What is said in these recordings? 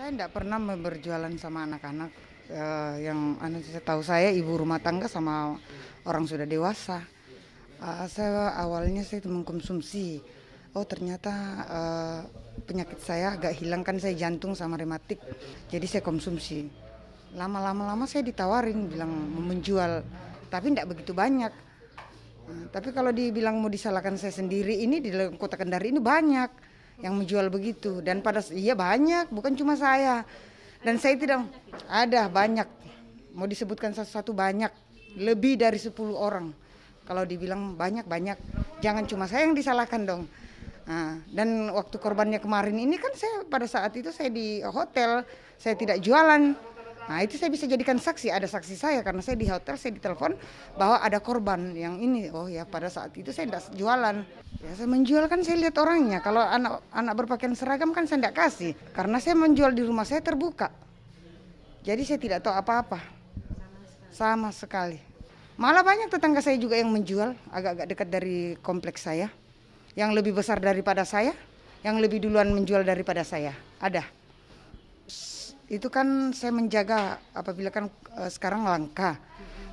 Saya tidak pernah berjualan sama anak-anak. Yang tahu saya ibu rumah tangga sama orang sudah dewasa. Saya awalnya saya itu mengkonsumsi. Oh ternyata penyakit saya agak hilang, kan saya jantung sama rematik. Jadi saya konsumsi. Lama-lama saya ditawarin bilang mau menjual, tapi tidak begitu banyak. Tapi kalau dibilang mau disalahkan saya sendiri, ini di dalam kota Kendari ini banyak yang menjual begitu. Dan iya banyak, bukan cuma saya. Dan saya tidak ada banyak. Mau disebutkan satu-satu banyak. Lebih dari 10 orang. Kalau dibilang banyak-banyak, jangan cuma saya yang disalahkan dong. Dan waktu korbannya kemarin ini kan saya pada saat itu saya di hotel, saya tidak jualan. Nah itu saya bisa jadikan saksi, ada saksi saya karena saya di hotel, saya ditelepon bahwa ada korban yang ini. Oh ya pada saat itu saya tidak jualan. Ya saya menjual kan saya lihat orangnya. Kalau anak berpakaian seragam kan saya tidak kasih. Karena saya menjual di rumah saya terbuka. Jadi saya tidak tahu apa-apa. Sama sekali. Malah banyak tetangga saya juga yang menjual, agak-agak dekat dari kompleks saya. Yang lebih besar daripada saya, yang lebih duluan menjual daripada saya. Ada. Itu kan saya menjaga apabila kan sekarang langka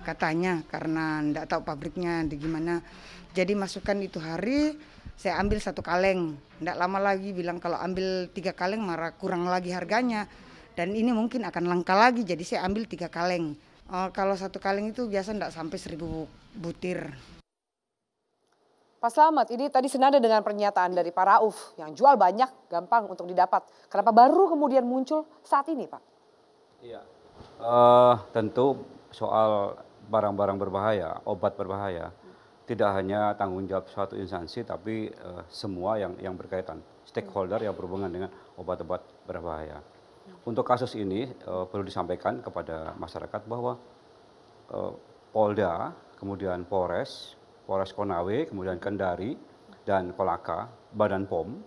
katanya karena enggak tahu pabriknya di gimana. Jadi masukkan itu hari saya ambil 1 kaleng. Enggak lama lagi bilang kalau ambil 3 kaleng marah kurang lagi harganya. Dan ini mungkin akan langka lagi jadi saya ambil 3 kaleng. Kalau 1 kaleng itu biasa enggak sampai 1000 butir. Pak Slamet, ini tadi senada dengan pernyataan dari Pak Rauf yang jual banyak, gampang untuk didapat. Kenapa baru kemudian muncul saat ini, Pak? Iya, tentu soal barang-barang berbahaya, obat berbahaya, tidak hanya tanggung jawab suatu instansi, tapi semua yang berkaitan, stakeholder yang berhubungan dengan obat-obat berbahaya. Untuk kasus ini perlu disampaikan kepada masyarakat bahwa Polda, kemudian Polres Konawe, kemudian Kendari, dan Kolaka, Badan POM,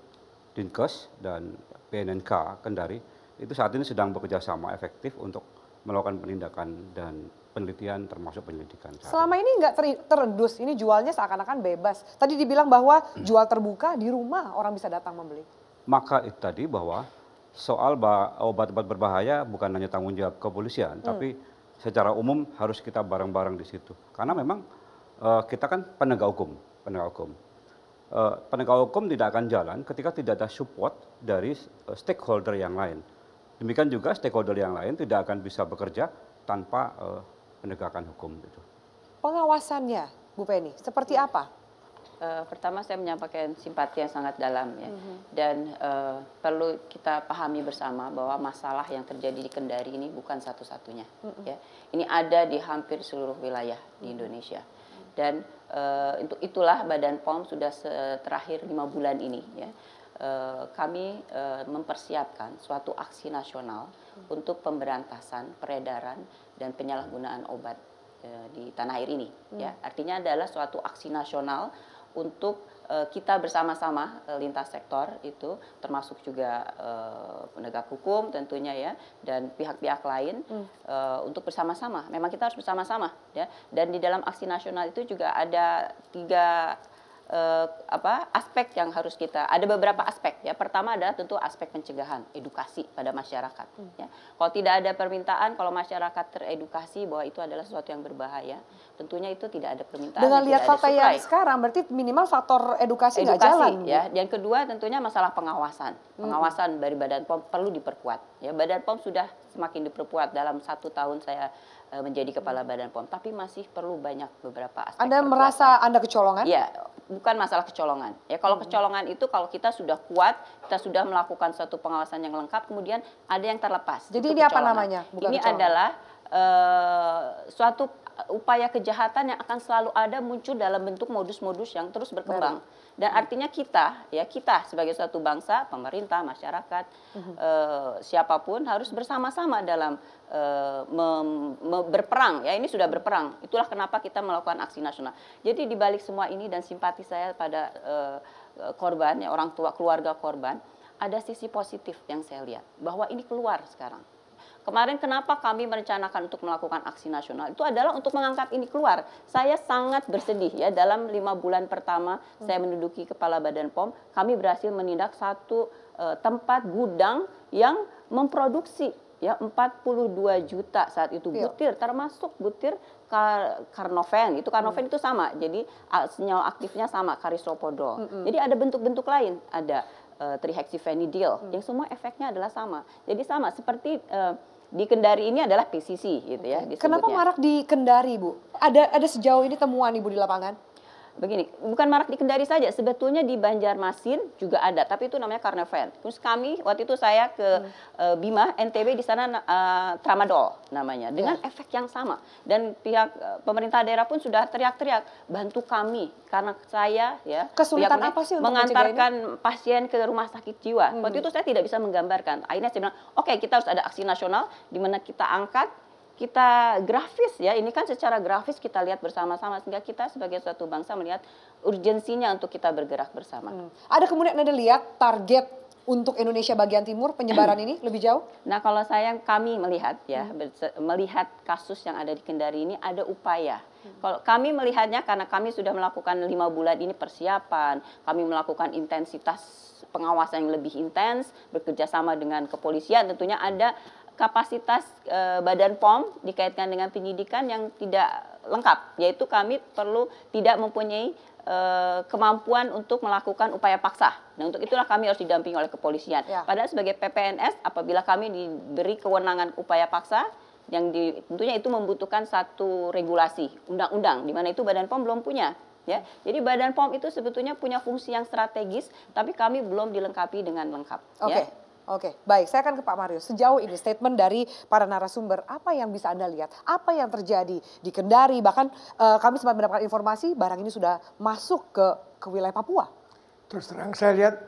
Dinkes, dan BNNK Kendari, itu saat ini sedang bekerjasama efektif untuk melakukan penindakan dan penelitian termasuk penyelidikan. Selama ini nggak terendus, ini jualnya seakan-akan bebas. Tadi dibilang bahwa jual terbuka di rumah, orang bisa datang membeli. Maka itu tadi bahwa soal obat-obat berbahaya bukan hanya tanggung jawab kepolisian, tapi secara umum harus kita bareng-bareng di situ. Karena memang kita kan penegak hukum. Penegak hukum tidak akan jalan ketika tidak ada support dari stakeholder yang lain. Demikian juga stakeholder yang lain tidak akan bisa bekerja tanpa penegakan hukum. Pengawasannya, Bu Penny, seperti apa? Pertama saya menyampaikan simpati yang sangat dalam ya, dan perlu kita pahami bersama bahwa masalah yang terjadi di Kendari ini bukan satu-satunya. Ya. Ini ada di hampir seluruh wilayah di Indonesia. Dan untuk itulah Badan POM sudah terakhir 5 bulan ini ya, kami mempersiapkan suatu aksi nasional untuk pemberantasan peredaran dan penyalahgunaan obat di tanah air ini. Ya. Artinya adalah suatu aksi nasional untuk kita bersama-sama lintas sektor itu termasuk juga penegak hukum tentunya ya dan pihak-pihak lain untuk bersama-sama. Memang kita harus bersama-sama ya. Dan di dalam aksi nasional itu juga ada 3 aspek yang harus ada beberapa aspek ya. Pertama adalah tentu aspek pencegahan, edukasi pada masyarakat ya. Kalau tidak ada permintaan, kalau masyarakat teredukasi bahwa itu adalah sesuatu yang berbahaya, tentunya itu tidak ada permintaan. Dengan lihat fakta yang sekarang berarti minimal faktor edukasi nggak jalan ya. Yang kedua tentunya masalah pengawasan. Pengawasan dari Badan POM perlu diperkuat ya. Badan POM sudah semakin diperkuat dalam 1 tahun saya menjadi kepala Badan POM, tapi masih perlu banyak beberapa aspek. Anda merasa Anda kecolongan? Ya, bukan masalah kecolongan. Ya, kalau kecolongan itu kalau kita sudah kuat, kita sudah melakukan suatu pengawasan yang lengkap, kemudian ada yang terlepas. Jadi ini apa namanya? Bukan ini kecolongan. Adalah suatu upaya kejahatan yang akan selalu ada muncul dalam bentuk modus-modus yang terus berkembang. Dan artinya kita sebagai suatu bangsa, pemerintah, masyarakat, siapapun harus bersama-sama dalam berperang. Ya, ini sudah berperang. Itulah kenapa kita melakukan aksi nasional. Jadi di balik semua ini dan simpati saya pada korban, ya, orang tua keluarga korban, ada sisi positif yang saya lihat bahwa ini keluar sekarang. Kemarin kenapa kami merencanakan untuk melakukan aksi nasional itu adalah untuk mengangkat ini keluar. Saya sangat bersedih ya, dalam 5 bulan pertama saya menduduki kepala Badan POM, kami berhasil menindak satu tempat gudang yang memproduksi ya 42 juta saat itu butir, termasuk butir Karnoven. Itu Karnoven itu sama, jadi senyawa aktifnya sama, karisoprodol. Jadi ada bentuk-bentuk lain, ada trihexyphenidyl, yang semua efeknya adalah sama. Jadi sama seperti di Kendari ini adalah PCC gitu ya disebutnya. Kenapa marak di Kendari, Bu? Ada sejauh ini temuan Ibu di lapangan? Begini, bukan marak di Kendari saja, sebetulnya di Banjarmasin juga ada, tapi itu namanya Karnoven. Terus kami waktu itu saya ke Bima, NTB, di sana tramadol namanya, dengan efek yang sama. Dan pihak pemerintah daerah pun sudah teriak-teriak, bantu kami, karena saya ya kesulitan apa sih untuk mengantarkan pasien ke rumah sakit jiwa. Waktu itu saya tidak bisa menggambarkan. Akhirnya saya bilang, oke, kita harus ada aksi nasional di mana kita angkat, kita grafis ya, ini kan secara grafis kita lihat bersama-sama sehingga kita sebagai suatu bangsa melihat urgensinya untuk kita bergerak bersama. Ada kemudian Anda lihat target untuk Indonesia bagian timur penyebaran ini lebih jauh? Nah, kalau kami melihat ya, melihat kasus yang ada di Kendari ini ada upaya. Kalau kami melihatnya karena kami sudah melakukan 5 bulan ini persiapan, kami melakukan intensitas pengawasan yang lebih intens, bekerja sama dengan kepolisian, tentunya ada kapasitas Badan POM dikaitkan dengan penyidikan yang tidak lengkap, yaitu kami perlu tidak mempunyai kemampuan untuk melakukan upaya paksa. Nah, untuk itulah kami harus didampingi oleh kepolisian. Padahal sebagai PPNS, apabila kami diberi kewenangan upaya paksa, yang tentunya itu membutuhkan satu regulasi undang-undang, di mana itu Badan POM belum punya. Ya, jadi Badan POM itu sebetulnya punya fungsi yang strategis, tapi kami belum dilengkapi dengan lengkap. Oke. Oke, baik. Saya akan ke Pak Marius. Sejauh ini statement dari para narasumber, apa yang bisa Anda lihat? Apa yang terjadi di Kendari? Bahkan kami sempat mendapatkan informasi barang ini sudah masuk ke wilayah Papua. Terus terang saya lihat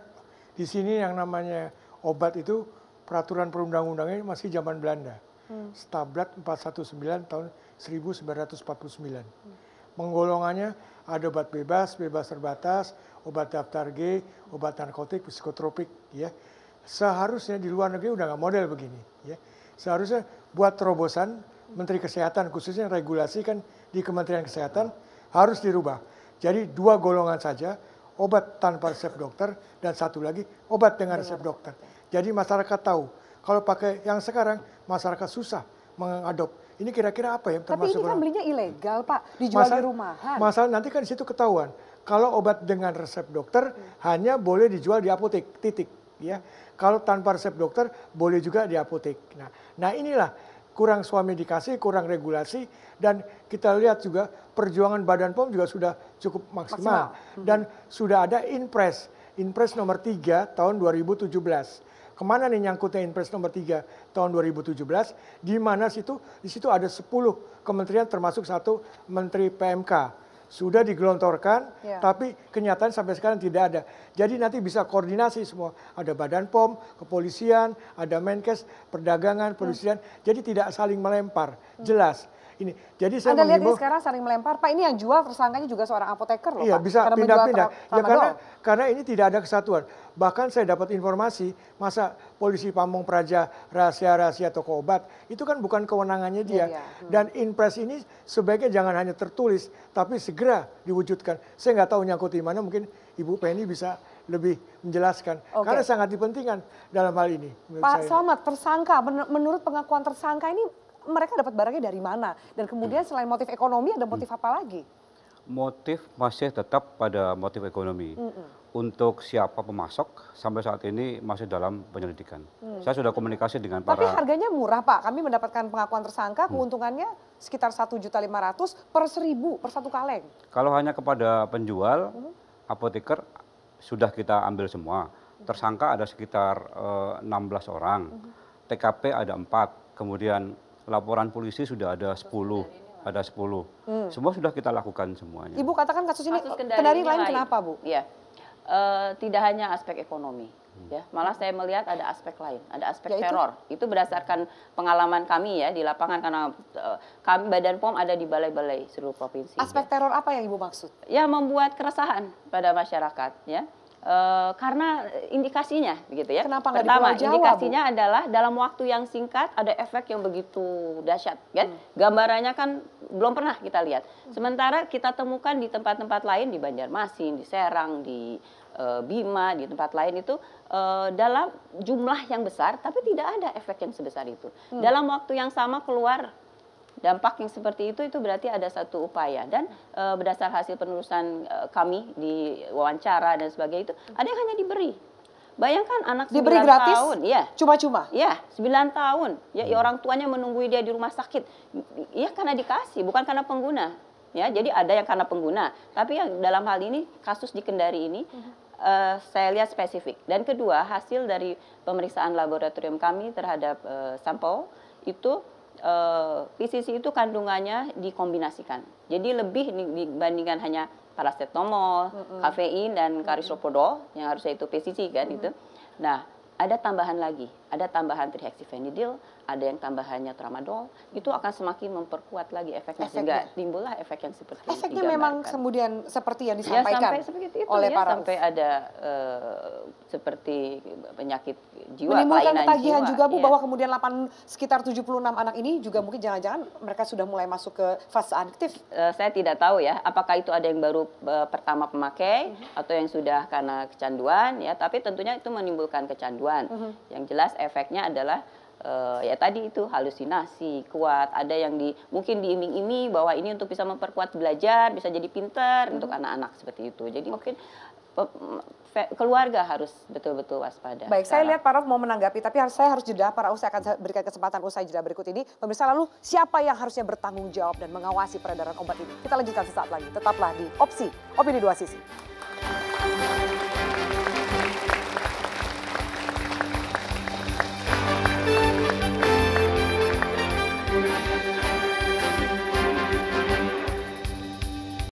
di sini yang namanya obat itu peraturan perundang-undangnya masih zaman Belanda. Stablat 419 tahun 1949. Penggolongannya ada obat bebas, bebas terbatas, obat daftar G, obat narkotik, psikotropik, ya. Seharusnya di luar negeri udah nggak model begini, ya. Seharusnya buat terobosan Menteri Kesehatan, khususnya regulasi kan di Kementerian Kesehatan harus dirubah. Jadi 2 golongan saja, obat tanpa resep dokter dan satu lagi obat dengan resep dokter. Jadi masyarakat tahu. Kalau pakai yang sekarang masyarakat susah mengadop. Ini kira-kira apa ya? Tapi ini kan belinya ilegal, Pak, dijual di rumahan. Masalah nanti kan di situ ketahuan. Kalau obat dengan resep dokter hanya boleh dijual di apotek, titik. Ya, kalau tanpa resep dokter boleh juga di apotek. Nah inilah kurang suami dikasih, kurang regulasi, dan kita lihat juga perjuangan Badan POM juga sudah cukup maksimal. Dan sudah ada Inpres nomor 3 tahun 2017. Kemana nih nyangkutnya Inpres nomor 3 tahun 2017? Di mana di situ ada 10 kementerian termasuk 1 Menteri PMK. Sudah digelontorkan, tapi kenyataan sampai sekarang tidak ada. Jadi nanti bisa koordinasi semua. Ada Badan POM, kepolisian, ada Menkes, perdagangan, perindustrian. Jadi tidak saling melempar, jelas. Ini. Jadi saya Anda lihat ini sekarang saling melempar, Pak, ini yang jual tersangkanya juga seorang apoteker loh, iya, Pak. bisa pindah-pindah. Ya karena ini tidak ada kesatuan. Bahkan saya dapat informasi, masa polisi Pamong Praja rahasia-rahasia toko obat, itu kan bukan kewenangannya dia. Dan Inpres ini sebaiknya jangan hanya tertulis, tapi segera diwujudkan. Saya nggak tahu nyangkut di mana, mungkin Ibu Penny bisa lebih menjelaskan. Karena sangat dipentingkan dalam hal ini. Pak Slamet, tersangka, menurut pengakuan tersangka ini mereka dapat barangnya dari mana? Dan kemudian selain motif ekonomi ada motif apa lagi? Motif masih tetap pada motif ekonomi. Untuk siapa pemasok sampai saat ini masih dalam penyelidikan. Saya sudah komunikasi dengan para... Tapi harganya murah, Pak. Kami mendapatkan pengakuan tersangka, keuntungannya sekitar 1.500.000 per 1.000 per 1 kaleng. Kalau hanya kepada penjual, apoteker sudah kita ambil semua. Tersangka ada sekitar 16 orang, TKP ada 4, kemudian laporan polisi sudah ada 10. Semua sudah kita lakukan semuanya. Ibu katakan kasus ini Kendari lain kenapa, Bu? Iya, tidak hanya aspek ekonomi, ya, malah saya melihat ada aspek lain, ada aspek teror. Itu berdasarkan pengalaman kami ya di lapangan, karena kami Badan POM ada di balai-balai seluruh provinsi. Aspek teror apa yang Ibu maksud? Ya, membuat keresahan pada masyarakat, ya. Karena indikasinya begitu ya. Kenapa nggak di Pertama, Pulau Jawa, indikasinya adalah dalam waktu yang singkat ada efek yang begitu dahsyat kan. Gambarannya kan belum pernah kita lihat. Sementara kita temukan di tempat-tempat lain, di Banjarmasin, di Serang, di Bima, di tempat lain itu dalam jumlah yang besar tapi tidak ada efek yang sebesar itu. Dalam waktu yang sama keluar dampak yang seperti itu berarti ada satu upaya. Dan berdasar hasil penelusuran kami di wawancara dan sebagainya itu ada yang hanya diberi. Bayangkan anak 9 Diberi gratis? tahun, ya. Cuma-cuma? Ya, 9 tahun. Ya, orang tuanya menunggu dia di rumah sakit. Ya karena dikasih, bukan karena pengguna. Ya, jadi ada yang karena pengguna. Tapi yang dalam hal ini kasus di Kendari ini saya lihat spesifik. Dan kedua, hasil dari pemeriksaan laboratorium kami terhadap sampel itu PCC itu kandungannya dikombinasikan. Jadi lebih dibandingkan hanya paracetamol, kafein dan karisoprodol yang harusnya itu PCC kan itu. Nah, ada tambahan lagi, ada tambahan trihexyphenidyl, ada yang tambahannya tramadol, itu akan semakin memperkuat lagi efeknya sehingga timbullah efek yang seperti Efeknya digambarkan. memang kemudian seperti yang Ya disampaikan sampai seperti itu oleh ya, para sampai ada seperti penyakit jiwa, menimbulkan kelainan ketagihan jiwa. juga Bu Iya. bahwa kemudian sekitar 76 anak ini juga mungkin jangan-jangan mereka sudah mulai masuk ke fase aktif. Saya tidak tahu ya, apakah itu ada yang baru pertama pemakai atau yang sudah karena kecanduan ya, tapi tentunya itu menimbulkan kecanduan. Yang jelas efeknya adalah ya tadi itu halusinasi kuat, ada yang mungkin diiming-iming bahwa ini untuk bisa memperkuat belajar, bisa jadi pintar untuk anak-anak seperti itu. Jadi mungkin keluarga harus betul-betul waspada. Baik, saya lihat Pak Rauf mau menanggapi, tapi saya harus jeda. Pak Rauf, saya akan berikan kesempatan usai jeda berikut ini. Pemirsa, lalu siapa yang harusnya bertanggung jawab dan mengawasi peredaran obat ini? Kita lanjutkan sesaat lagi. Tetaplah di Opsi, Opini Dua Sisi.